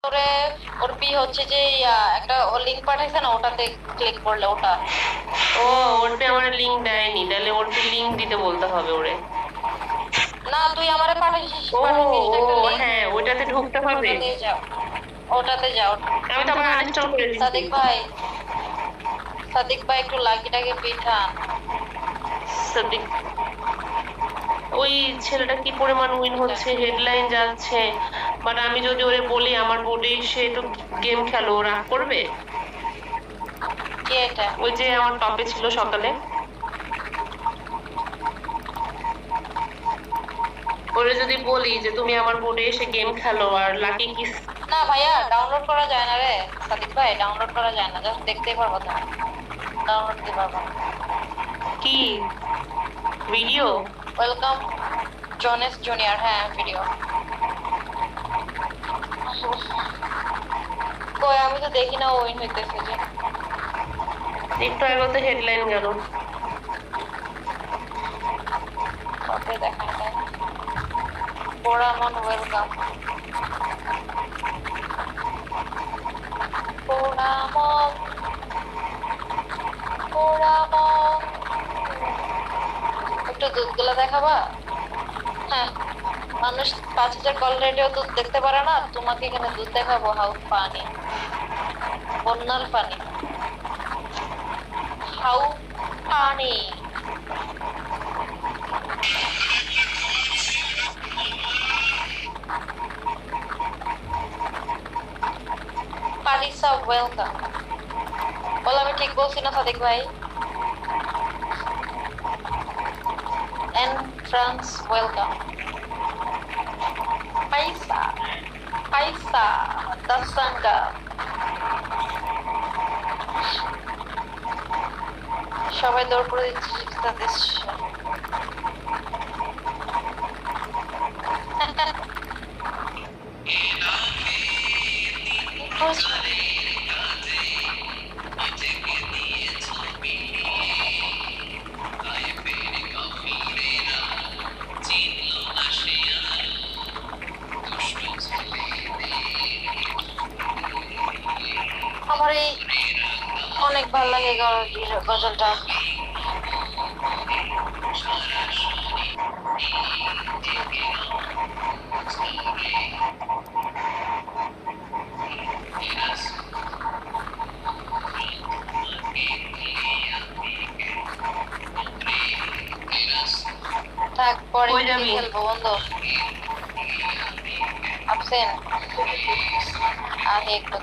ওরে ওর পি হচ্ছে যে একটা লিংক পাঠাইছে না, ওটাতে ক্লিক করলে ওটা। ও ওরপে আমার লিংক দেয়নি, তাহলে ওরপে লিংক দিতে বলতে হবে ওরে। না, তুই আমারে পাঠাইছিস, ও পাঠাইছিস ও একটা লিংক, হ্যাঁ, ওইটাতে ঢুকতে হবে। ওটাতে যাও, ওটাতে যাও। আমি তো আবার আনইনস্টল করে দিয়েছি। সাদিক ভাই, সাদিক ভাই একটু লাকিটাকে পিঠান। সাদিক, ওই ছেলেটা কি পরিমাণ উইন হচ্ছে, হেডলাইন যাচ্ছে, বাট আমি যদি ওরে বলি আমার বোর্ডে এসে একটু গেম খেলো, ও রাগ করবে? কে এটা? ওই যে আমার টপে ছিল সকালে, ওরে যদি বলি যে তুমি আমার বোর্ডে এসে গেম খেলো আর লাকি কিস। না ভাইয়া, ডাউনলোড করা যায় না রে সাদিক ভাই, ডাউনলোড করা যায় না, জাস্ট দেখতেই পারবো তুমি, ডাউনলোড দিতে পারবো না। কি ভিডিও? ওয়েলকাম জনেস জুনিয়র, হ্যাঁ ভিডিও। কই আমি তো দেখি না উইন হইতেছে যে। একটু আগে তো হেডলাইন গেল। ওকে দেখাই দেয় পোড়ামন ওয়েলকাম, পোড়ামন পোড়ামন। একটু দুধগুলা দেখাবা? হ্যাঁ, মানুষ 5,000 কল রেডিও দুধ দেখতে পারে না, তোমাকে এখানে দুধ দেখাবো। হাউ পানি, বন্যার পানি, হাউ পানি। পারিসা ওয়েলকাম। বল আমি ঠিক বলছি না সাদিক ভাই? এন ফ্রান্স ওয়েলকাম। পাইসা পাইসা দাসাঙ্গা। সবাই দৌড় করে দিচ্ছে তাদের। আমার এই অনেক ভালো লাগে গজলটা। থাক, পরে কই যাবি? খেলবো বন্ধু। আপসেন আগে একটু